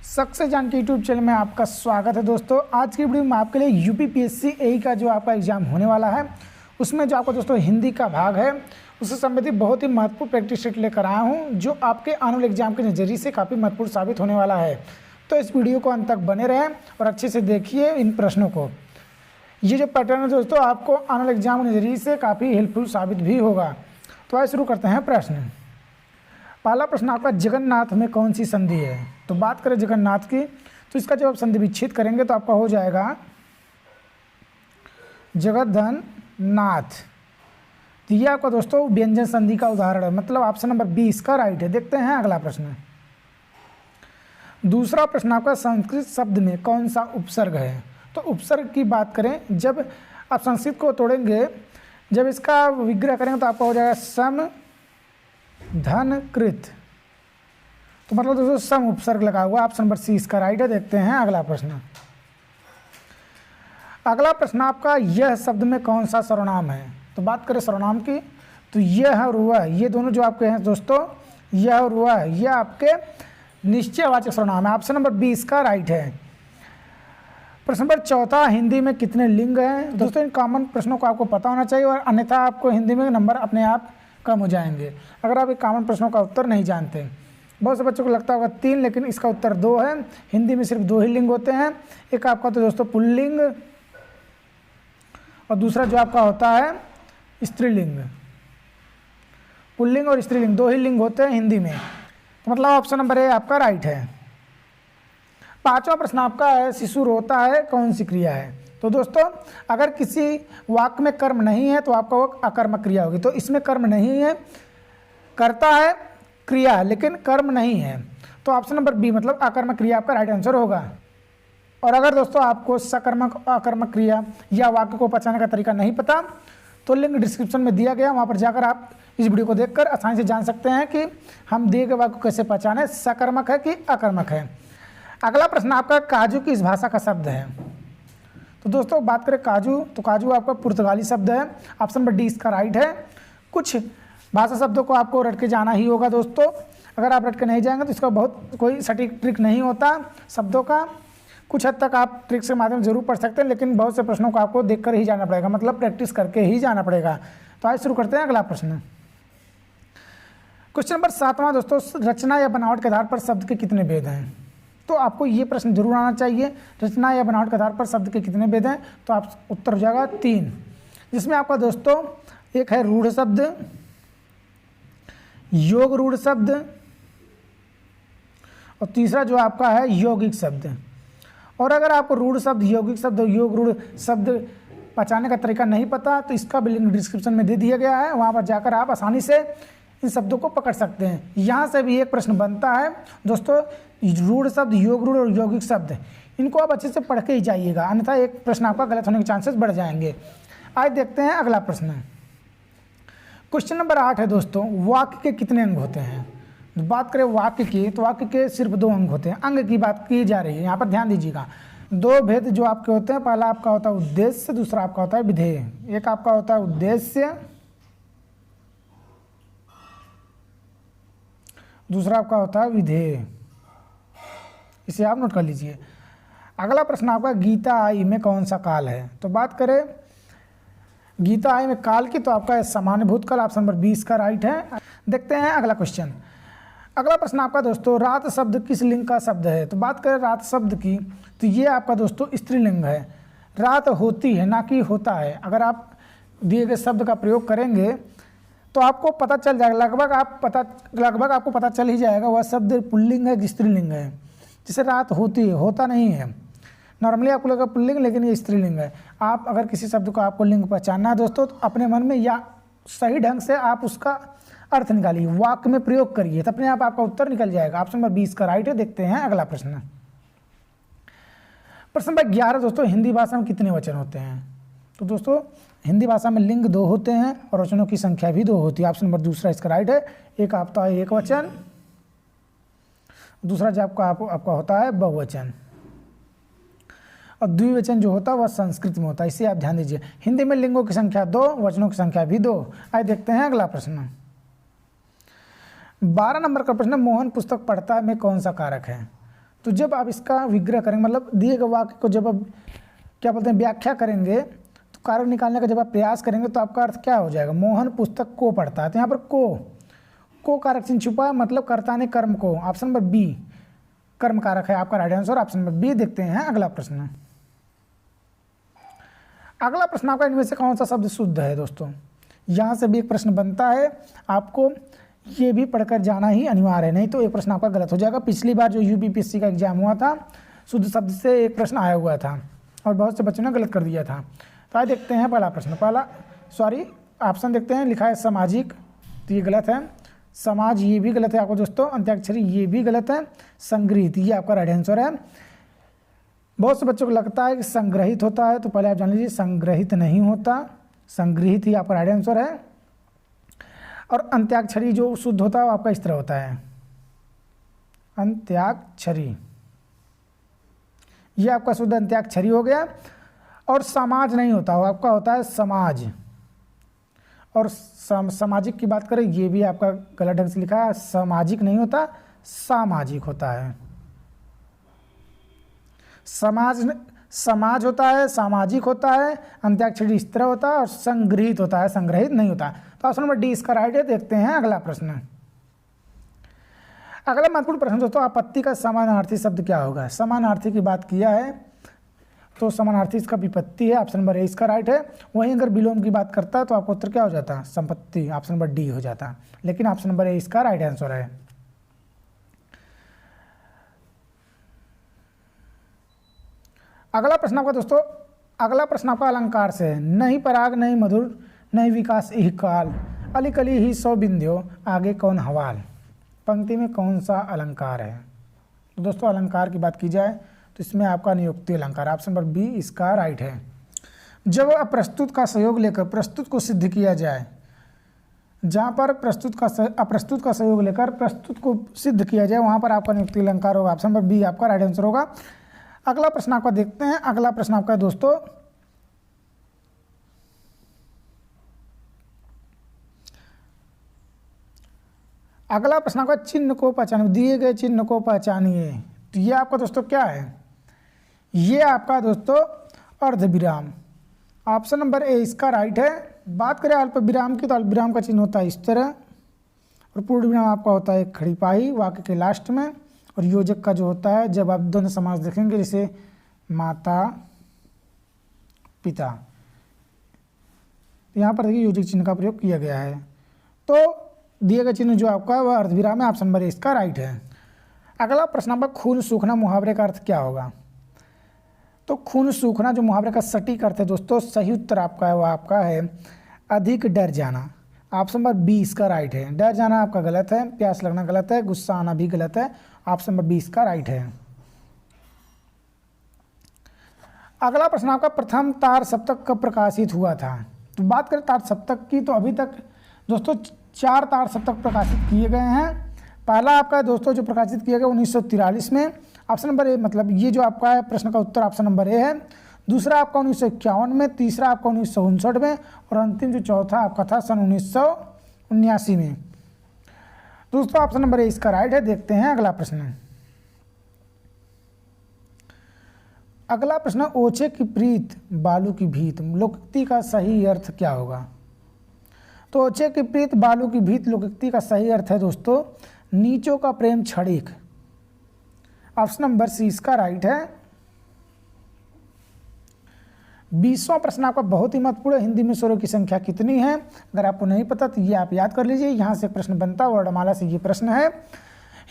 Success जान के YouTube channel में आपका स्वागत है दोस्तों। आज की वीडियो में आपके लिए यूपीपीएससी एई का जो आपका एग्जाम होने वाला है उसमें जो आपका दोस्तों हिंदी का भाग है उससे संबंधित बहुत ही महत्वपूर्ण प्रैक्टिस सेट लेकर आया हूं जो आपके आने वाले एग्जाम के नज़रिए से काफ़ी महत्वपूर्ण साबित होने वाला है। तो इस वीडियो को अंत तक बने रहें और अच्छे से देखिए इन प्रश्नों को। ये जो पैटर्न है दोस्तों आपको आने वाले एग्जाम के नज़रिए से काफ़ी हेल्पफुल साबित भी होगा। तो आइए शुरू करते हैं प्रश्न। पहला प्रश्न आपका जगन्नाथ में कौन सी संधि है? तो बात करें जगन्नाथ की तो इसका जब आप संधि विच्छेद करेंगे तो आपका हो जाएगा जगधन नाथ। तो ये आपका दोस्तों व्यंजन संधि का उदाहरण है, मतलब ऑप्शन नंबर 20 का राइट है। देखते हैं अगला प्रश्न। दूसरा प्रश्न आपका संस्कृत शब्द में कौन सा उपसर्ग है? तो उपसर्ग की बात करें जब आप संस्कृत को तोड़ेंगे, जब इसका विग्रह करेंगे तो आपका हो जाएगा सम धन कृत। तो मतलब दोस्तों सम उपसर्ग लगा हुआ, ऑप्शन नंबर सी इसका राइट है। देखते हैं अगला प्रश्न। अगला प्रश्न आपका यह शब्द में कौन सा सर्वनाम है? तो बात करें सर्वनाम की तो यह और वह, ये दोनों जो आपके हैं दोस्तों यह और वह, यह आपके निश्चयवाचक सर्वनाम है। ऑप्शन नंबर 20 का राइट है। प्रश्न नंबर चौथा, हिंदी में कितने लिंग हैं? दोस्तों इन कॉमन प्रश्नों को आपको पता होना चाहिए और अन्यथा आपको हिंदी में नंबर अपने आप कम हो जाएंगे अगर आप एक कॉमन प्रश्नों का उत्तर नहीं जानते। बहुत से बच्चों को लगता होगा 3, लेकिन इसका उत्तर 2 है। हिंदी में सिर्फ 2 ही लिंग होते हैं, एक आपका तो दोस्तों पुल्लिंग और दूसरा जो आपका होता है स्त्रीलिंग। पुल्लिंग और स्त्रीलिंग 2 ही लिंग होते हैं हिंदी में, तो मतलब ऑप्शन नंबर ए आपका राइट है। पांचवा प्रश्न आपका है शिशु रोता है कौन सी क्रिया है? तो दोस्तों अगर किसी वाक्य में कर्म नहीं है तो आपका वो अकर्मक क्रिया होगी। तो इसमें कर्म नहीं है, करता है क्रिया लेकिन कर्म नहीं है, तो ऑप्शन नंबर बी मतलब अकर्मक क्रिया आपका राइट आंसर होगा। और अगर दोस्तों आपको सकर्मक अकर्मक क्रिया या वाक्य को पहचानने का तरीका नहीं पता तो लिंक डिस्क्रिप्शन में दिया गया, वहाँ पर जाकर आप इस वीडियो को देखकर आसानी से जान सकते हैं कि हम दिए गए वाक्य को कैसे पहचानें, सकर्मक है कि अकर्मक है। अगला प्रश्न आपका काजू किस भाषा का शब्द है? तो दोस्तों बात करें काजू तो काजू आपका पुर्तगाली शब्द है। ऑप्शन नंबर डी इसका राइट है। कुछ भाषा शब्दों को आपको रट के जाना ही होगा दोस्तों, अगर आप रट के नहीं जाएंगे तो इसका बहुत कोई सटीक ट्रिक नहीं होता शब्दों का। कुछ हद तक आप ट्रिक के माध्यम से जरूर पढ़ सकते हैं, लेकिन बहुत से प्रश्नों को आपको देखकर ही जाना पड़ेगा, मतलब प्रैक्टिस करके ही जाना पड़ेगा। तो आज शुरू करते हैं अगला प्रश्न। क्वेश्चन नंबर 7वां दोस्तों, रचना या बनावट के आधार पर शब्द के कितने भेद हैं? तो आपको ये प्रश्न जरूर आना चाहिए, रचना या बनावट के आधार पर शब्द के कितने भेद हैं? तो आप उत्तर हो जाएगा 3, जिसमें आपका दोस्तों एक है रूढ़ शब्द, योग रूढ़ शब्द और तीसरा जो आपका है यौगिक शब्द। और अगर आपको रूढ़ शब्द, यौगिक शब्द और योग रूढ़ शब्द पहचानने का तरीका नहीं पता तो इसका भी लिंक डिस्क्रिप्शन में दे दिया गया है, वहाँ पर जाकर आप आसानी से इन शब्दों को पकड़ सकते हैं। यहाँ से भी एक प्रश्न बनता है दोस्तों, रूढ़ शब्द, योग रूढ़ और यौगिक शब्द, इनको आप अच्छे से पढ़ के ही जाइएगा, अन्यथा एक प्रश्न आपका गलत होने के चांसेस बढ़ जाएंगे। आज देखते हैं अगला प्रश्न। क्वेश्चन नंबर 8 है दोस्तों, वाक्य के कितने अंग होते हैं? बात करें वाक्य की तो वाक्य के सिर्फ 2 अंग होते हैं। अंग की बात की जा रही है, यहाँ पर ध्यान दीजिएगा। 2 भेद जो आपके होते हैं, पहला आपका होता है उद्देश्य, दूसरा आपका होता है विधेय। एक आपका होता है उद्देश्य, दूसरा आपका होता है विधेय, इसे आप नोट कर लीजिए। अगला प्रश्न आपका गीता आई में कौन सा काल है? तो बात करें गीता आई में काल की तो आपका सामान्य भूतकाल, ऑप्शन नंबर 20 का राइट है। देखते हैं अगला क्वेश्चन। अगला प्रश्न आपका दोस्तों, रात शब्द किस लिंग का शब्द है? तो बात करें रात शब्द की तो ये आपका दोस्तों स्त्रीलिंग है। रात होती है ना कि होता है। अगर आप दिए गए शब्द का प्रयोग करेंगे तो आपको पता चल जाएगा, लगभग आपको पता चल ही जाएगा वह शब्द पुल्लिंग है कि स्त्रीलिंग है। जैसे रात होती है, होता नहीं है, नॉर्मली आपको लगेगा पुल्लिंग लेकिन ये स्त्रीलिंग है। आप अगर किसी शब्द को आपको लिंग पहचानना है दोस्तों तो अपने मन में या सही ढंग से आप उसका अर्थ निकालिए, वाक्य में प्रयोग करिए, तो अपने आप आपका उत्तर निकल जाएगा। ऑप्शन नंबर 20 का राइट है। देखते हैं अगला प्रश्न। प्रश्न नंबर 11 दोस्तों, हिंदी भाषा में कितने वचन होते हैं? तो दोस्तों हिंदी भाषा में लिंग 2 होते हैं और वचनों की संख्या भी 2 होती है। ऑप्शन नंबर दूसरा इसका राइट है। एक आपका है एक वचन, दूसरा जो आपका होता है बहुवचन, और द्विवचन जो होता है वह संस्कृत में होता है। इसे आप ध्यान दीजिए। हिंदी में लिंगों की संख्या 2, वचनों की संख्या भी 2। आइए देखते हैं अगला प्रश्न। 12 नंबर का प्रश्न, मोहन पुस्तक पढ़ता में कौन सा कारक है? तो जब आप इसका विग्रह करेंगे, मतलब दिए गए वाक्य को जब आप क्या बोलते हैं व्याख्या करेंगे, तो कारक निकालने का जब आप प्रयास करेंगे तो आपका अर्थ क्या हो जाएगा, मोहन पुस्तक को पढ़ता है। तो यहाँ पर को कारक चिन्ह छुपा है, मतलब कर्ता ने कर्म को। ऑप्शन नंबर बी कर्म कारक है आपका right answer, option number B. देखते हैं अगला प्रश्न। अगला प्रश्न आपका इनमें से कौन सा शब्द शुद्ध है दोस्तों। यहाँ से भी एक प्रश्न बनता है, आपको ये भी पढ़कर जाना ही अनिवार्य है, नहीं तो एक प्रश्न आपका गलत हो जाएगा। पिछली बार जो यूपीपीएससी का एग्जाम हुआ था, शुद्ध शब्द से एक प्रश्न आया हुआ था और बहुत से बच्चों ने गलत कर दिया था। तो आइए देखते हैं पहला प्रश्न। ऑप्शन देखते हैं, लिखा है सामाजिक, तो ये गलत है। समाज ये भी गलत है आपको दोस्तों। अंत्याक्षरी ये भी गलत है। संग्रहित ये आपका राइट आंसर है। बहुत से बच्चों को लगता है कि संग्रहित होता है, तो पहले आप जान लीजिए संग्रहित नहीं होता, संग्रहित ही आपका राइट आंसर है। और अंत्याक्षरी जो शुद्ध होता है वो आपका इस तरह होता है, अंत्याक्षरी, ये आपका शुद्ध अंत्याक्षरी हो गया। और समाज नहीं होता, वो आपका होता है समाज। और सामाजिक की बात करें, ये भी आपका गलत ढंग से लिखा है, सामाजिक नहीं होता, सामाजिक होता है। समाज होता है, सामाजिक होता है, अंत्याक्षरी इस तरह होता है, और संग्रहित होता है, संग्रहित नहीं होता। तो ऑप्शन नंबर डी इसका राइट है। देखते हैं अगला प्रश्न। अगला महत्वपूर्ण प्रश्न दोस्तों, आपत्ति का समानार्थी शब्द क्या होगा। समानार्थी की बात किया है तो समानार्थी इसका विपत्ति है, ऑप्शन नंबर ए इसका राइट है। वहीं अगर विलोम की बात करता है तो आपका उत्तर क्या हो जाता है, संपत्ति, ऑप्शन नंबर डी हो जाता। लेकिन ऑप्शन नंबर ए इसका राइट आंसर है। अगला प्रश्न आपका दोस्तों, अगला प्रश्न आपका अलंकार से है। नहीं पराग नहीं मधुर नहीं विकास यही काल, अली कली ही सौ बिंदियो आगे कौन हवाल। पंक्ति में कौन सा अलंकार है। तो दोस्तों अलंकार की बात की जाए तो इसमें आपका नियुक्ति अलंकार, ऑप्शन नंबर बी इसका राइट है। जब अप्रस्तुत का सहयोग लेकर प्रस्तुत को सिद्ध किया जाए, जहाँ पर अप्रस्तुत का सहयोग लेकर प्रस्तुत को सिद्ध किया जाए वहाँ पर आपका नियुक्ति अलंकार होगा, ऑप्शन नंबर बी आपका राइट आंसर होगा। अगला प्रश्न आपका देखते हैं। अगला प्रश्न आपका दोस्तों, अगला प्रश्न आपका चिन्ह को पहचानिए, दिए गए चिन्ह को पहचानिए। तो ये आपका दोस्तों क्या है, ये आपका दोस्तों अर्धविराम, ऑप्शन नंबर ए इसका राइट है। बात करें अल्प विराम की, तो अल्प विराम का चिन्ह होता है इस तरह, और पूर्ण विराम आपका होता है खड़ी पाई वाक्य के लास्ट में। और योजक का जो होता है, जब आप दोनों समास देखेंगे जैसे माता पिता, यहाँ पर देखिए योजक चिन्ह का प्रयोग किया गया है। तो दिए गए चिन्ह जो आपका वह अर्धविराम है, ऑप्शन नंबर ए इसका राइट है। अगला प्रश्न आपका खून सूखना मुहावरे का अर्थ क्या होगा। तो खून सूखना जो मुहावरे का सटीक अर्थ है दोस्तों, सही उत्तर आपका है वह आपका है अधिक डर जाना, ऑप्शन नंबर बी इसका राइट है। डर जाना आपका गलत है, प्यास लगना गलत है, गुस्सा आना भी गलत है, ऑप्शन नंबर बी इसका राइट है। अगला प्रश्न आपका प्रथम तार सप्तक कब प्रकाशित हुआ था। तो बात करें तार सप्तक की, तो अभी तक दोस्तों 4 तार सप्तक प्रकाशित किए गए हैं। पहला आपका दोस्तों जो प्रकाशित किया गया 1943 में, ऑप्शन नंबर ए, मतलब ये जो आपका है प्रश्न का उत्तर ऑप्शन नंबर ए है। दूसरा आपका 1951 में, तीसरा आपका 1959 में, और अंतिम जो चौथा आपका था सन 1979 में। दोस्तों ऑप्शन नंबर ए इसका राइट है। देखते हैं अगला प्रश्न। अगला प्रश्न, ओछे की प्रीत बालू की भीत, लोकोक्ति का सही अर्थ क्या होगा। तो ओछे की प्रीत बालू की भीत लोकोक्ति का सही अर्थ है दोस्तों नीचों का प्रेम क्षणिक, ऑप्शन नंबर सी इसका राइट है। 20वां प्रश्न आपका बहुत ही महत्वपूर्ण है, हिंदी में स्वरों की संख्या कितनी है। अगर आपको नहीं पता तो ये आप याद कर लीजिए, यहाँ से प्रश्न बनता है, वर्णमाला से ये प्रश्न है।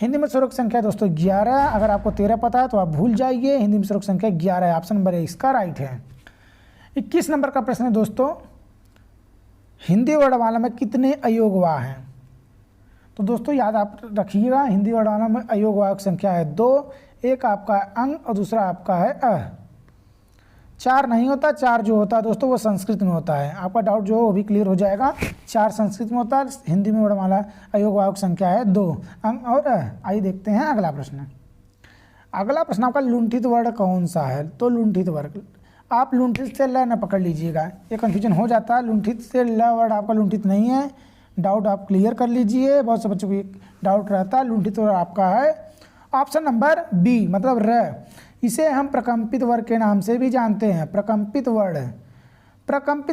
हिंदी में स्वरों की संख्या दोस्तों 11। अगर आपको 13 पता है तो आप भूल जाइए, हिंदी में स्वरों की संख्या 11 है, ऑप्शन नंबर ए इसका राइट है। 21 नंबर का प्रश्न है दोस्तों, हिंदी वर्णमाला में कितने अयोगवाह हैं। तो दोस्तों याद आप रखिएगा, हिंदी वर्णमाला में अयोगवाह की संख्या है 2, एक आपका अंग और दूसरा आपका है अ। 4 नहीं होता, 4 जो होता है दोस्तों वो संस्कृत में होता है। आपका डाउट जो है वो भी क्लियर हो जाएगा। 4 संस्कृत में होता है, हिंदी में वर्णमाला अयोगवाह की संख्या है 2, अंग और अ। आइए देखते हैं अगला प्रश्न। अगला प्रश्न आपका लुंठित वर्ण कौन सा है। तो लुंठित वर्ण, आप लुंठित से ल न पकड़ लीजिएगा, ये कन्फ्यूजन हो जाता है। लुंठित से ल वर्ड आपका लुंठित नहीं है, डाउट आप क्लियर कर लीजिए। बहुत से बच्चों को डाउट रहता है, लुंठित वर्ड आपका है ऑप्शन नंबर बी मतलब र, इसे हम प्रकंपित वर्ड के नाम से भी जानते हैं। प्रकंपित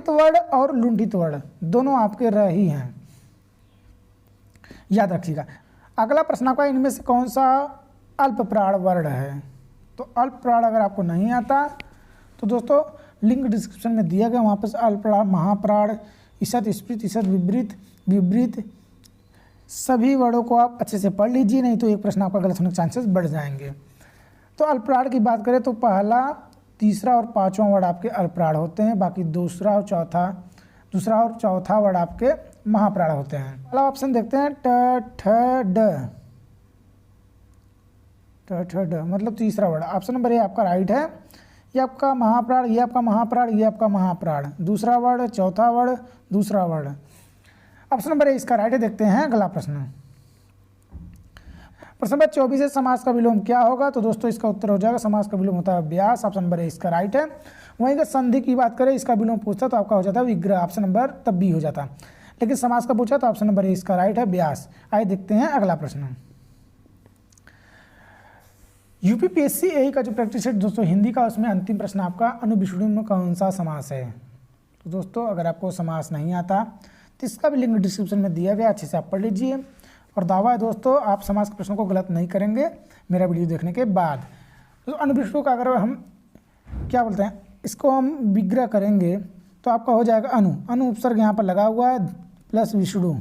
वर्ड और लुंठित वर्ड दोनों आपके र ही हैं, याद रखिएगा। अगला प्रश्न आपका, इनमें से कौन सा अल्प प्राण वर्ण है? तो अल्प प्राण अगर आपको नहीं आता तो दोस्तों लिंक डिस्क्रिप्शन में दिया गया, वहाँ पर अल्प प्राण, महाप्राण, ईसत, स्पृत, ईसत, विपरीत सभी वर्डों को आप अच्छे से पढ़ लीजिए, नहीं तो एक प्रश्न आपका गलत होने के चांसेस बढ़ जाएंगे। तो अल्पप्राण की बात करें तो पहला, तीसरा और पांचवा वर्ड आपके अल्पप्राण होते हैं, बाकी दूसरा और चौथा वर्ड आपके महाप्राण होते हैं। अगला ऑप्शन देखते हैं, ट मतलब तीसरा वर्ड। ऑप्शन नंबर ए आपका राइट है। ये आपका महाप्राण, ये आपका महाप्राण, ये आपका महाप्राण, दूसरा वर्ड, चौथा वर्ड, दूसरा वर्ड। ऑप्शन नंबर ए इसका राइट है। देखते हैं अगला प्रश्न। प्रश्न नंबर 24 है, समास का विलोम क्या होगा? तो दोस्तों इसका उत्तर हो जाएगा, समास का विलोम होता है व्यास। ऑप्शन नंबर ए इसका राइट है। वहीं अगर संधि की बात करें, इसका विलोम पूछता तो आपका हो जाता है विग्रह। ऑप्शन नंबर तब बी हो जाता, लेकिन समास का पूछा तो ऑप्शन नंबर ए इसका राइट है, व्यास। आइए देखते हैं अगला प्रश्न। यूपीपीएससी ए का जो प्रैक्टिस है दोस्तों हिंदी का, उसमें अंतिम प्रश्न आपका, अनुविष्णु में कौन सा समास है? तो दोस्तों अगर आपको समास नहीं आता तो इसका भी लिंक डिस्क्रिप्शन में दिया गया, अच्छे से आप पढ़ लीजिए। और दावा है दोस्तों आप समास के प्रश्नों को गलत नहीं करेंगे मेरा वीडियो देखने के बाद। तो अनुविष्णु का अगर हम क्या बोलते हैं, इसको हम विग्रह करेंगे तो आपका हो जाएगा अनु उपसर्ग यहाँ पर लगा हुआ है प्लस विष्णु,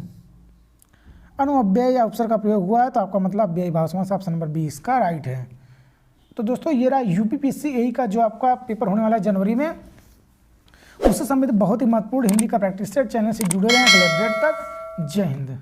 अनु अव्यय या उपसर्ग का प्रयोग हुआ है तो आपका मतलब अव्ययी भाव समास। ऑप्शन नंबर बी इसका राइट है। तो दोस्तों ये रहा यूपीपीएससी ए का जो आपका पेपर होने वाला है जनवरी में, उससे संबंधित बहुत ही महत्वपूर्ण हिंदी का प्रैक्टिस सेट। चैनल से जुड़े रहें अगले अपडेट तक। जय हिंद।